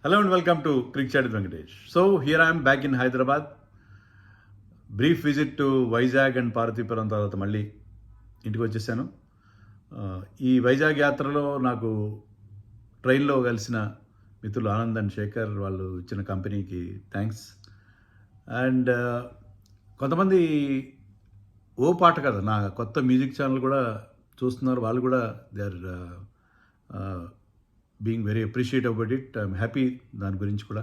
Hello and welcome to Cricket Chat with Venkatesh. So here I am back in Hyderabad. Brief visit to Vizag and Parvathipuram తర్వాత మళ్ళీ ఇంటికి వచ్చేసాను. ఈ వైజాగ్ యాత్రలో నాకు ట్రైన్లో కలిసిన మిత్రులు ఆనంద్ అండ్ శేఖర్ వాళ్ళు ఇచ్చిన కంపెనీకి థ్యాంక్స్. అండ్ కొంతమంది ఓ పాట కదా నా కొత్త మ్యూజిక్ ఛానల్ కూడా చూస్తున్నారు. వాళ్ళు కూడా they are being very appreciate about it. I'm happy దాని గురించి కూడా.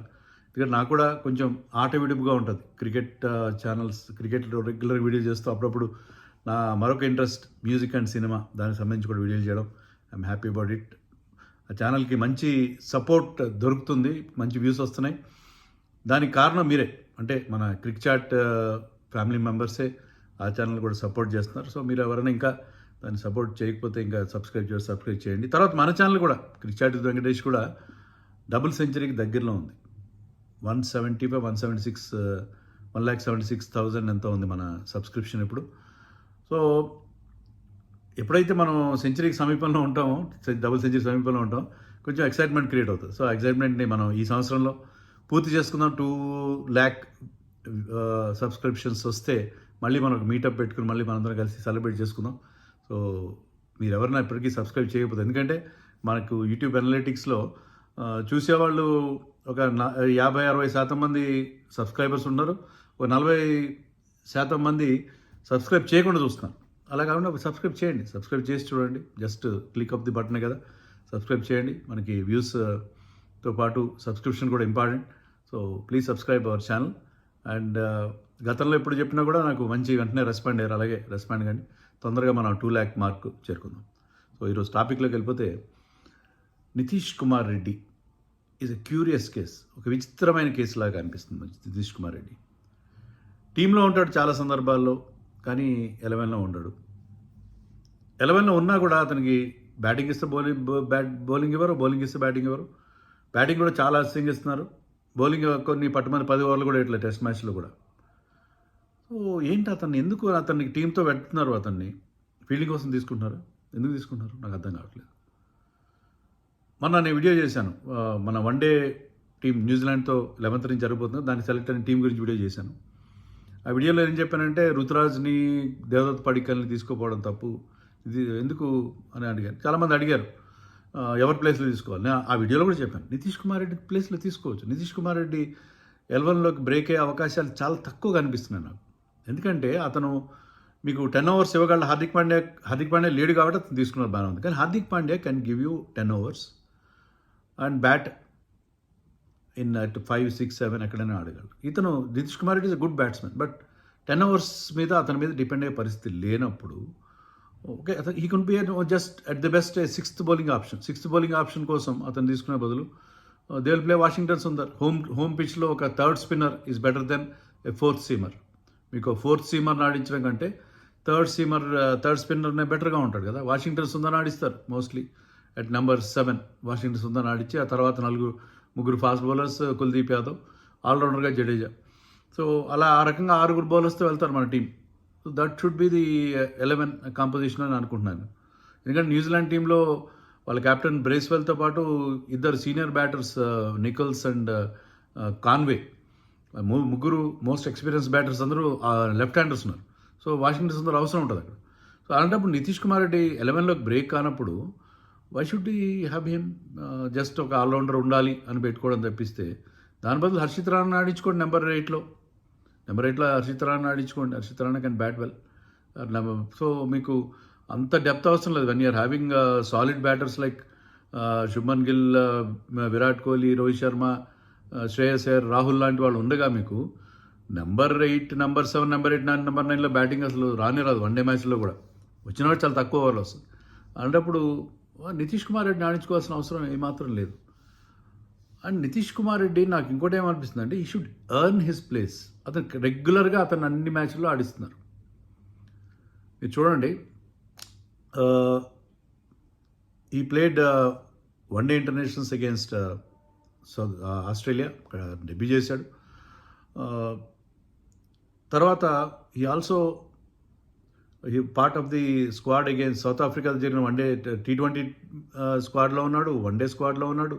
ఎందుకంటే నాకు కూడా కొంచెం ఆట విడుపుగా ఉంటుంది క్రికెట్ ఛానల్స్, క్రికెట్లో రెగ్యులర్ వీడియో చేస్తూ అప్పుడప్పుడు నా మరొక ఇంట్రెస్ట్ మ్యూజిక్ అండ్ సినిమా, దానికి సంబంధించి కూడా వీడియోలు చేయడం. I'm happy about it. ఆ ఛానల్కి మంచి సపోర్ట్ దొరుకుతుంది, మంచి వ్యూస్ వస్తున్నాయి. దానికి కారణం మీరే, అంటే మన క్రిక్ చాట్ ఫ్యామిలీ మెంబర్సే ఆ ఛానల్ కూడా సపోర్ట్ చేస్తున్నారు. సో మీరు ఎవరైనా ఇంకా దాన్ని సపోర్ట్ చేయకపోతే ఇంకా సబ్స్క్రైబ్ చేయండి. తర్వాత మన ఛానల్ కూడా క్రిక్ చాట్ విత్ వెంకటేష్ కూడా డబుల్ సెంచరీకి దగ్గరలో ఉంది. 175, 176, 176,000 ఎంతో ఉంది మన సబ్స్క్రిప్షన్ ఇప్పుడు. సో ఎప్పుడైతే మనం సెంచరీకి సమీపంలో ఉంటామో, డబుల్ సెంచరీ సమీపంలో ఉంటాం, కొంచెం ఎక్సైట్మెంట్ క్రియేట్ అవుతుంది. సో ఎక్సైట్మెంట్ని మనం ఈ సంవత్సరంలో పూర్తి చేసుకుందాం. 2 lakh సబ్స్క్రిప్షన్స్ వస్తే మళ్ళీ మనం ఒక మీటప్ పెట్టుకుని మళ్ళీ మనందరం కలిసి సెలబ్రేట్ చేసుకుందాం. సో మీరు ఎవరైనా ఇప్పటికీ సబ్స్క్రైబ్ చేయకపోతే, ఎందుకంటే మనకు యూట్యూబ్ అనలిటిక్స్లో చూసేవాళ్ళు ఒక 50-60% మంది సబ్స్క్రైబర్స్ ఉన్నారు, ఒక 40% మంది సబ్స్క్రైబ్ చేయకుండా చూస్తున్నారు. అలా కాకుండా సబ్స్క్రైబ్ చేయండి, సబ్స్క్రైబ్ చేసి చూడండి. జస్ట్ క్లిక్ ఆఫ్ ది బటనే కదా, సబ్స్క్రైబ్ చేయండి. మనకి వ్యూస్తో పాటు సబ్స్క్రిప్షన్ కూడా important. So please subscribe our channel. And గతంలో ఎప్పుడు చెప్పినా కూడా నాకు మంచి వెంటనే రెస్పాండ్ అయ్యారు. అలాగే రెస్పాండ్ కానీ తొందరగా మనం 2 lakh మార్క్ చేరుకుందాం. సో ఈరోజు టాపిక్లోకి వెళ్ళిపోతే, Nitish Kumar Reddy is a curious case. ఒక విచిత్రమైన కేసు లాగా అనిపిస్తుంది నితీష్ కుమార్ రెడ్డి. టీంలో ఉంటాడు చాలా సందర్భాల్లో, కానీ 11లో ఉండడు. 11లో ఉన్నా కూడా అతనికి బ్యాటింగ్ ఇస్తే బౌలింగ్ ఇవ్వరు, బౌలింగ్ ఇస్తే బ్యాటింగ్ ఇవ్వరు. బ్యాటింగ్ కూడా చాలా అసహ్యంగా ఇస్తున్నారు. బౌలింగ్ కొన్ని పట్టుమని 10 ఓవర్లు కూడా ఇట్లా టెస్ట్ మ్యాచ్లో కూడా. సో ఏంటి అతనికి టీంతో పెడుతున్నారు? అతన్ని ఫీల్డింగ్ కోసం తీసుకుంటున్నారు. ఎందుకు తీసుకుంటున్నారు నాకు అర్థం కావట్లేదు. మొన్న నేను వీడియో చేశాను, మన వన్డే టీం న్యూజిలాండ్తో 11th నుంచి జరగబోతుంది, దానికి సెలెక్ట్ అయిన టీం గురించి వీడియో చేశాను. ఆ వీడియోలో ఏం చెప్పానంటే, రుతురాజ్ని, దేవదత్ పడిక్కల్ని తీసుకోపోవడం తప్పు, ఇది ఎందుకు అని అడిగారు. చాలామంది అడిగారు ఎవరి ప్లేస్లో తీసుకోవాలి. నేను ఆ వీడియోలో కూడా చెప్పాను, నితీష్ కుమార్ రెడ్డి ప్లేస్లో తీసుకోవచ్చు. నితీష్ కుమార్ రెడ్డి 11లోకి బ్రేక్ అయ్యే అవకాశాలు చాలా తక్కువగా అనిపిస్తున్నాయి నాకు. ఎందుకంటే అతను మీకు 10 overs ఇవ్వగలడు. హార్దిక్ పాండ్యా లేడు కాబట్టి అతను తీసుకున్నారు, బాగానే ఉంది. కానీ Hardik Pandya can give you 10 overs and bat in at 5, 6, 7 ఎక్కడైనా ఆడగలరు. ఇతను Nitish Kumar Reddy is a good batsmen, but 10 overs మీద అతని మీద డిపెండ్ అయ్యే పరిస్థితి లేనప్పుడు, ఓకే, అతను he can be just at the best sixth bowling option కోసం అతను తీసుకునే బదులు they will play Washington Sundar. Home పిచ్లో ఒక third spinner is better than a fourth seamer. మీకు ఫోర్త్ సీమర్ని ఆడించడం కంటే థర్డ్ స్పిన్నర్నే బెటర్గా ఉంటాడు కదా. వాషింగ్టన్ సుందర్ ఆడిస్తారు mostly at number 7. Washington Sundar ఆడించి ఆ తర్వాత ముగ్గురు ఫాస్ట్ బౌలర్స్, కుల్దీప్ యాదవ్, ఆల్రౌండర్గా జడేజా. సో అలా ఆ రకంగా 6 బౌలర్స్తో వెళ్తారు మన team. So that should be the 11 composition అని అనుకుంటున్నాను. ఎందుకంటే న్యూజిలాండ్ టీంలో వాళ్ళ కెప్టెన్ బ్రేస్వెల్తో పాటు 2 senior batters, Nicholls and Conway, ముగ్గురు మోస్ట్ ఎక్స్పీరియన్స్ బ్యాటర్స్ అందరూ లెఫ్ట్ హ్యాండర్స్ ఉన్నారు. సో వాషింగ్టన్ సుందర్ అవసరం ఉంటుంది అక్కడ. సో అలాంటప్పుడు నితీష్ కుమార్ రెడ్డి 11లోకి బ్రేక్ కానప్పుడు why should we have him just ఒక ఆల్రౌండర్ ఉండాలి అని పెట్టుకోవడం తప్పిస్తే, దాని బదులు హర్షిత్ రాణా ఆడించుకోండి. నెంబర్ 8లో హర్షిత్ రాణా ఆడించుకోండి. Harshit Rana can bat well. So మీకు అంత డెప్త్ అవసరం లేదు. When you're having solid batters like Shubman Gill, Virat Kohli, Rohit Sharma, Shreyas Iyer, Rahul లాంటి వాళ్ళు ఉండగా మీకు నెంబర్ 8, నెంబర్ 7, నెంబర్ 8, నెంబర్ 9లో బ్యాటింగ్ అసలు రాదు. వన్డే మ్యాచ్లో కూడా వచ్చిన వాడు చాలా తక్కువ ఓవర్లు వస్తుంది. అలాంటప్పుడు నితీష్ కుమార్ రెడ్డిని ఆడించుకోవాల్సిన అవసరం ఏమాత్రం లేదు. అండ్ నితీష్ కుమార్ రెడ్డి నాకు ఇంకోటి ఏమనిపిస్తుంది అంటే, ఈ షుడ్ ఎర్న్ హిస్ ప్లేస్. అతను రెగ్యులర్గా అన్ని మ్యాచ్ల్లో ఆడిస్తున్నారు. మీరు చూడండి, ఈ played one day internationals against Australia, debut చేశాడు. తర్వాత ఈ also part of the squad against south Africa జరిగిన వన్డే T20 స్క్వాడ్లో ఉన్నాడు, వన్డే స్క్వాడ్లో ఉన్నాడు.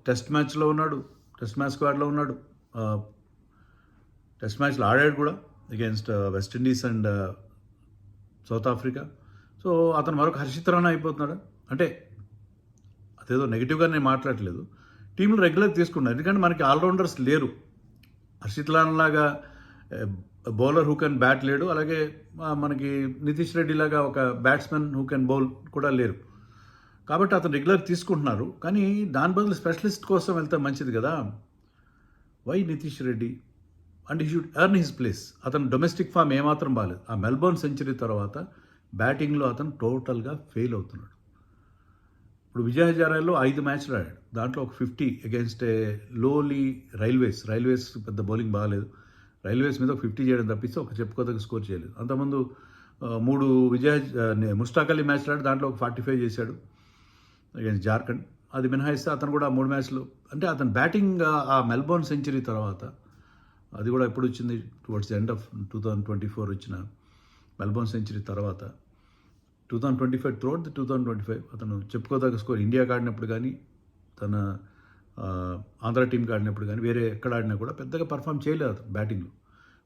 టెస్ట్ మ్యాచ్లో ఉన్నాడు, టెస్ట్ మ్యాచ్ స్క్వాడ్లో ఉన్నాడు, టెస్ట్ మ్యాచ్లో ఆడాడు కూడా against West Indies and south Africa. So అతను మరొక హర్షిత్ రాణా అయిపోతున్నాడు. అంటే అదేదో నెగిటివ్గా నేను మాట్లాడట్లేదు, టీంలు రెగ్యులర్ తీసుకున్నారు, ఎందుకంటే మనకి ఆల్రౌండర్స్ లేరు. హర్షిత్ రాణా లాగా బౌలర్ హూ కెన్ బ్యాట్ లేడు, అలాగే మనకి నితీష్ రెడ్డి లాగా ఒక బ్యాట్స్మెన్ హూ కెన్ బౌల్ కూడా లేరు. కాబట్టి అతను రెగ్యులర్ తీసుకుంటున్నారు, కానీ దాని బదులు స్పెషలిస్ట్ కోసం వెళ్తే మంచిది కదా. Why Nitish Reddy? And he should earn his place. అతను డొమెస్టిక్ ఫామ్ ఏమాత్రం బాగాలేదు. ఆ మెల్బోర్న్ సెంచరీ తర్వాత బ్యాటింగ్లో అతను టోటల్గా ఫెయిల్ అవుతున్నాడు. ఇప్పుడు విజయ్ హజారాలో 5 మ్యాచ్లు ఆడాడు, దాంట్లో ఒక 50 అగేన్స్ట్ లోలీ రైల్వేస్ పెద్ద బౌలింగ్ బాగాలేదు. రైల్వేస్ మీద ఒక 50 చేయడం తప్పిస్తే ఒక చెప్పుకోదగ్గ స్కోర్ చేయలేదు. అంతకుముందు 3 ముష్తాక్ అలీ మ్యాచ్లు ఆడి దాంట్లో ఒక 45 చేశాడు అగేన్స్ట్ జార్ఖండ్. అది మినహాయిస్తే అతను కూడా 3 మ్యాచ్లు, అంటే అతను బ్యాటింగ్ ఆ మెల్బోర్న్ సెంచరీ తర్వాత, అది కూడా ఎప్పుడు వచ్చింది, టువర్డ్స్ ది ఎండ్ ఆఫ్ 2024 వచ్చిన మెల్బోర్న్ సెంచరీ తర్వాత 2025 త్రూఅవుట్ ది 2025 అతను చెప్పుకోదగ్గ స్కోర్. ఇండియాకి ఆడినప్పుడు కానీ, తన ఆంధ్ర టీంకి ఆడినప్పుడు కానీ, వేరే ఎక్కడ ఆడినా కూడా పెద్దగా పర్ఫామ్ చేయలేదు అతను బ్యాటింగ్లో.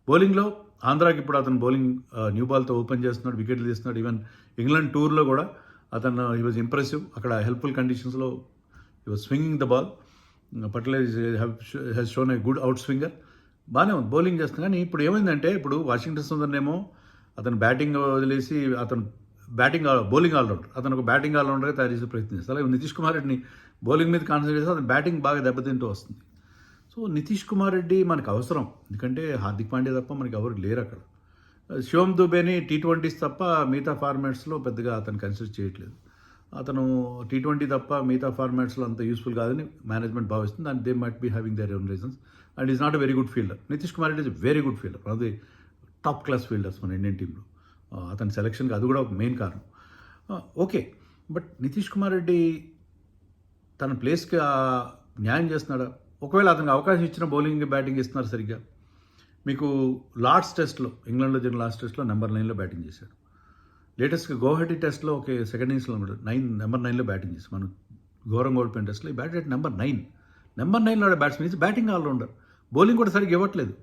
బౌలింగ్లో ఆంధ్రాకి ఇప్పుడు అతను బౌలింగ్ న్యూ బాల్తో ఓపెన్ చేస్తున్నాడు, వికెట్లు తీస్తున్నాడు. ఈవెన్ ఇంగ్లాండ్ టూర్లో కూడా అతను హీ వాజ్ ఇంప్రెసివ్. అక్కడ హెల్ప్ఫుల్ కండిషన్స్లో he was swinging the ball. Particular has shown a good out swinger. బాగానే ఉంది, బౌలింగ్ చేస్తున్నాడు. కానీ ఇప్పుడు ఏమైందంటే, ఇప్పుడు వాషింగ్టన్ సుందర్నేమో అతను బ్యాటింగ్ వదిలేసి అతను బౌలింగ్ ఆల్రౌండర్, అతను ఒక బ్యాటింగ్ ఆల్రౌండర్గా తయారు చేసే ప్రయత్నం చేస్తారు. అలాగే నితీష్ కుమార్ రెడ్డిని బౌలింగ్ మీద కాన్సన్ట్రేట్ చేస్తే అతను బ్యాటింగ్ బాగా దెబ్బతింటూ వస్తుంది. సో నితీష్ కుమార్ రెడ్డి మనకు అవసరం, ఎందుకంటే హార్దిక్ పాండ్యా తప్ప మనకి ఎవరు లేరు అక్కడ. శివం దుబేని T20s తప్ప మిగతా ఫార్మాట్స్లో పెద్దగా అతను కన్సిడర్ చేయట్లేదు. అతను T20 తప్ప మిగతా ఫార్మాట్స్లో అంత యూస్ఫుల్ కాదని మేనేజ్మెంట్ భావిస్తుంది. And they might be having their own reasons. And is not a very good fielder. Nitish Kumar Reddy is very good fielder, one of the top class fielders మన ఇండియన్ టీంలో. అతని సెలక్షన్కి అది కూడా ఒక మెయిన్ కారణం. ఓకే, బట్ నితీష్ కుమార్ రెడ్డి తన ప్లేస్కి న్యాయం చేస్తున్నాడా? ఒకవేళ అతనికి అవకాశం ఇచ్చిన బౌలింగ్ బ్యాటింగ్ ఇస్తున్నారు సరిగ్గా. మీకు లార్డ్స్ టెస్ట్లో, ఇంగ్లాండ్లో జరిగిన లాస్ట్ టెస్ట్లో నెంబర్ 9లో బ్యాటింగ్ చేశాడు. లేటెస్ట్గా గౌహటి టెస్ట్లో ఒక సెకండ్ ఇన్నింగ్స్లో ఉన్నాడు, నెంబర్ 9లో బ్యాటింగ్ చేసి మనం ఘోరంగా ఓడిపోయిన టెస్ట్లో ఈ బ్యాట్ నెంబర్ 9లో ఆడే బ్యాట్స్మెన్ ఇచ్చి బ్యాటింగ్ ఆల్రౌండర్. బౌలింగ్ కూడా సరిగ్గా ఇవ్వట్లేదు.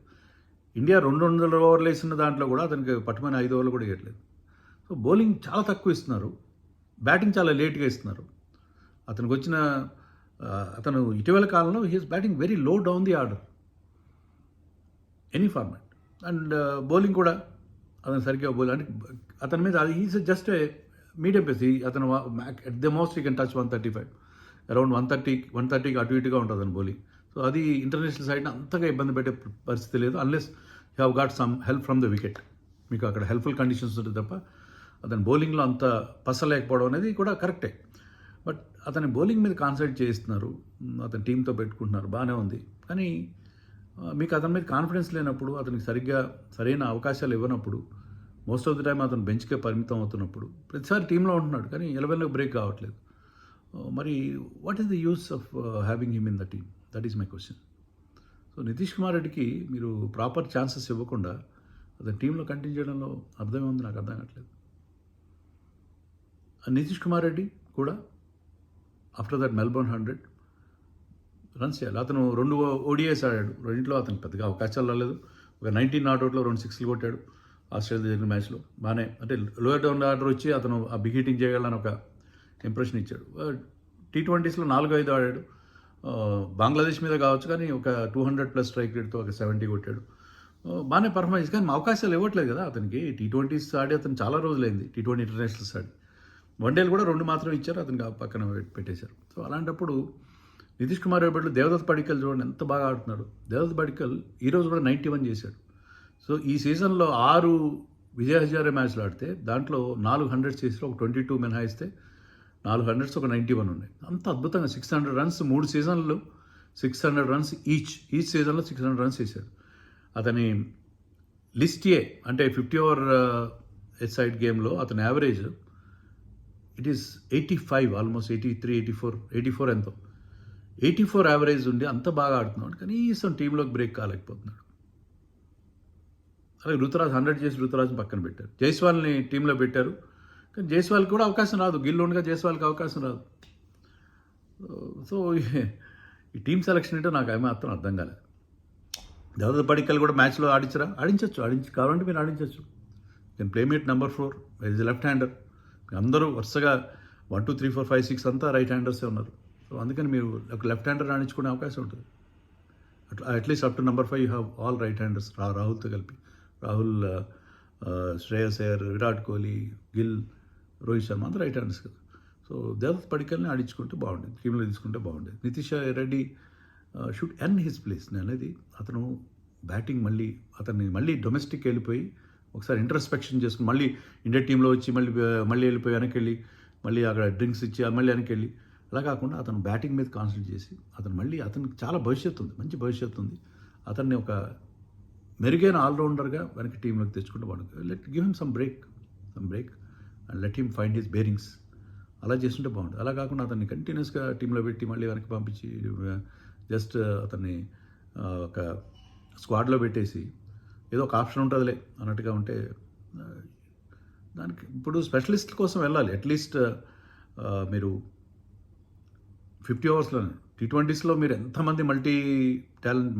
ఇండియా 200 ఓవర్లు వేసిన దాంట్లో కూడా అతనికి పట్టుమని 5 ఓవర్లు కూడా ఇవ్వట్లేదు. సో బౌలింగ్ చాలా తక్కువ ఇస్తున్నారు, బ్యాటింగ్ చాలా లేట్గా ఇస్తున్నారు. అతనికి వచ్చిన అతను ఇటీవల కాలంలో he is batting very low down the order any format. And bowling కూడా అతను సరిగ్గా బౌలింగ్, అంటే అతని మీద అది is just a medium pace. అతను at the most you can touch 135, around 130కి అటు ఇటుగా ఉంటుంది అతను బౌలింగ్. సో అది ఇంటర్నేషనల్ సైడ్ని అంతగా ఇబ్బంది పెట్టే పరిస్థితి లేదు, unless you have got some help from the wicket. మీకు అక్కడ హెల్ప్ఫుల్ కండిషన్స్ ఉంటుంది తప్ప అతని బౌలింగ్లో అంత పసలేకపోవడం అనేది కూడా కరెక్టే. బట్ అతని బౌలింగ్ మీద కాన్సన్ట్రేట్ చేస్తున్నారు, అతని టీంతో పెట్టుకుంటున్నారు, బాగానే ఉంది. కానీ మీకు అతని మీద కాన్ఫిడెన్స్ లేనప్పుడు, అతనికి సరైన అవకాశాలు ఇవ్వనప్పుడు, మోస్ట్ ఆఫ్ ది టైం అతను బెంచ్కే పరిమితం అవుతున్నప్పుడు, ప్రతిసారి టీంలో ఉంటున్నాడు కానీ 11లోకి బ్రేక్ కావట్లేదు. మరి what is the use of having him in the team? That is my question. So Nitish Kumar రెడ్డికి మీరు ప్రాపర్ ఛాన్సెస్ ఇవ్వకుండా అతని టీంలో కంటిన్యూ చేయడంలో అర్థమే ఉంది, నాకు అర్థం కావట్లేదు. నితీష్ కుమార్ రెడ్డి కూడా ఆఫ్టర్ దట్ మెల్బోర్న్ 100 రన్స్ చేయాలి. అతను 2 ODIs ఆడాడు, రెండింటిలో అతనికి పెద్దగా అవకాశాలు రాలేదు. ఒక 19 నాట్అవుట్లో 2 6లు కొట్టాడు ఆస్ట్రేలియా జరిగిన మ్యాచ్లో, బాగానే. అంటే లోయర్ డౌన్ ఆర్డర్ వచ్చి అతను ఆ బిగ్ హిట్టింగ్ చేయగలని ఒక ఇంప్రెషన్ ఇచ్చాడు. T20sలో 4-5 ఆడాడు, బంగ్లాదేశ్ మీద కావచ్చు, కానీ ఒక 200+ స్ట్రైక్ రేట్తో ఒక 70 కొట్టాడు, బాగానే పర్ఫార్మెన్స్. కానీ అవకాశాలు ఇవ్వట్లేదు కదా అతనికి. T20s ఆడి అతను చాలా రోజులైంది, T20 ఇంటర్నేషనల్స్ ఆడి. వన్డేలు కూడా 2 మాత్రం ఇచ్చారు, అతనికి పక్కన పెట్టేశారు. సో అలాంటప్పుడు నితీష్ కుమార్ రెడ్డి దేవదత్ పడిక్కల్ చూడండి ఎంత బాగా ఆడుతున్నాడు. దేవదత్ పడిక్కల్ ఈరోజు కూడా 91 చేశాడు. సో ఈ సీజన్లో 6 విజయ్ హజారే మ్యాచ్లు ఆడితే దాంట్లో 4 100s చేసి ఒక 22 మినహాయిస్తే 4 100s ఒక 91 ఉన్నాయి. అంత అద్భుతంగా 600 రన్స్ 3 సీజన్లు, 600 రన్స్ ఈచ్ సీజన్లో 600 రన్స్ చేశాడు. అతని లిస్ట్ ఏ అంటే 50 ఓవర్ సైడ్ గేమ్లో అతని యావరేజ్ ఇట్ ఈస్ 85, ఆల్మోస్ట్ 83, 84 ఎంతో 84 యావరేజ్ ఉండి అంత బాగా ఆడుతున్నాడు. కనీసం టీంలోకి బ్రేక్ కాలేకపోతున్నాడు. అలాగే రుతురాజ్ 100 చేసి రుతురాజ్ని పక్కన పెట్టారు, జైస్వాల్ని టీంలో పెట్టారు, కానీ జైస్వాల్కి కూడా అవకాశం రాదు. గిల్ ఉండగా జైస్వాల్కి అవకాశం రాదు. సో ఈ టీమ్ సెలక్షన్ ఏంటో నాకు ఏమాత్రం అర్థం కాలేదు. దేవదత్ పడిక్కల్ కూడా మ్యాచ్లో ఆడించరా? ఆడించచ్చు కావాలంటే మీరు ఆడించవచ్చు. Can playmate number 4 is left hander. అందరూ వరుసగా 1 2 3 4 5 6 అంతా రైట్ హ్యాండర్సే ఉన్నారు. సో అందుకని మీరు ఒక లెఫ్ట్ హ్యాండర్ రాణించుకునే అవకాశం ఉంటుంది. At least up to number 5 you have all right handers. రాహుల్తో కలిపి రాహుల్, శ్రేయస్ అయ్యర్, విరాట్ కోహ్లీ, గిల్, రోహిత్ శర్మ అందరూ రైట్ హ్యాండర్స్ కదా. సో దేవదత్ పడిక్కల్ని ఆడించుకుంటే బాగుండేది, టీంలో తీసుకుంటే బాగుండేది. Nitish Reddy should earn his place. నేను అనేది అతను బ్యాటింగ్ అతన్ని మళ్ళీ డొమెస్టిక్ వెళ్ళిపోయి ఒకసారి ఇంట్రస్పెక్షన్ చేసుకుని మళ్ళీ ఇండియా టీంలో వచ్చి మళ్ళీ వెళ్ళిపోయి వెనక్కి వెళ్ళి మళ్ళీ అక్కడ డ్రింక్స్ ఇచ్చి మళ్ళీ వెనక్కి వెళ్ళి అలా కాకుండా అతను బ్యాటింగ్ మీద కాన్సన్ట్రేట్ చేసి అతనికి చాలా భవిష్యత్తు ఉంది, మంచి భవిష్యత్తు ఉంది. అతన్ని ఒక మెరుగైన ఆల్రౌండర్గా వెనక్కి టీంలోకి తెచ్చుకుంటే బాగుంటుంది. Give him some break and let him find his bearings. అలా చేస్తుంటే బాగుంటుంది. అలా కాకుండా అతన్ని కంటిన్యూస్గా టీంలో పెట్టి మళ్ళీ వెనక్కి పంపించి జస్ట్ అతన్ని ఒక స్క్వాడ్లో పెట్టేసి ఏదో ఒక ఆప్షన్ ఉంటుందిలే అన్నట్టుగా ఉంటే దానికి ఇప్పుడు స్పెషలిస్ట్ కోసం వెళ్ళాలి. అట్లీస్ట్ మీరు 50 ఓవర్స్లోనే T20స్లో మీరు ఎంతమంది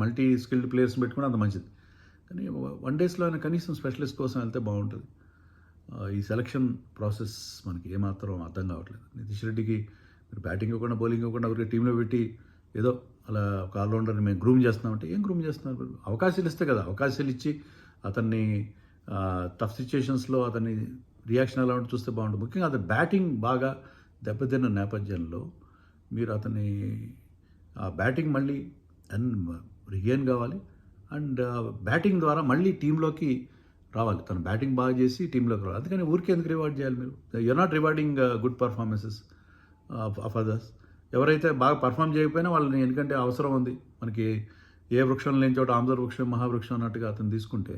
మల్టీ స్కిల్డ్ ప్లేయర్స్ని పెట్టుకుని అంత మంచిది. కానీ వన్ డేస్లో అయినా కనీసం స్పెషలిస్ట్ కోసం వెళ్తే బాగుంటుంది. ఈ సెలక్షన్ ప్రాసెస్ మనకి ఏమాత్రం అర్థం కావట్లేదు. నితీష్ రెడ్డికి మీరు బ్యాటింగ్ ఇవ్వకుండా బౌలింగ్ ఇవ్వకుండా ఎవరికి టీంలో పెట్టి ఏదో అలా ఒక ఆల్రౌండర్ని మేము గ్రూమ్ చేస్తున్నామంటే ఏం గ్రూమ్ చేస్తున్నారు? అవకాశాలు ఇస్తే కదా, అవకాశాలు ఇచ్చి అతన్ని టఫ్ సిచ్యుయేషన్స్లో అతన్ని రియాక్షన్ ఎలా ఉంటే చూస్తే బాగుంటుంది. ముఖ్యంగా అతని బ్యాటింగ్ బాగా దెబ్బతిన్న నేపథ్యంలో మీరు అతన్ని బ్యాటింగ్ మళ్ళీ రిగైన్ కావాలి అండ్ బ్యాటింగ్ ద్వారా మళ్ళీ టీంలోకి రావాలి. తను బ్యాటింగ్ బాగా చేసి టీంలోకి రావాలి. అందుకని ఊరికే ఎందుకు రివార్డ్ చేయాలి మీరు? You're not rewarding good performances of others. ఎవరైతే బాగా పర్ఫామ్ చేయకపోయినా వాళ్ళని, ఎందుకంటే అవసరం ఉంది మనకి, ఏ వృక్షం లేని చోట ఆమ్దర్ వృక్షం మహావృక్షం అన్నట్టుగా అతను తీసుకుంటే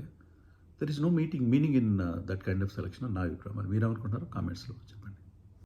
there is no meaning in that kind of selection అని నా అభిప్రాయం. మరి మీరేమనుకుంటున్నారో కామెంట్స్లో చెప్పండి.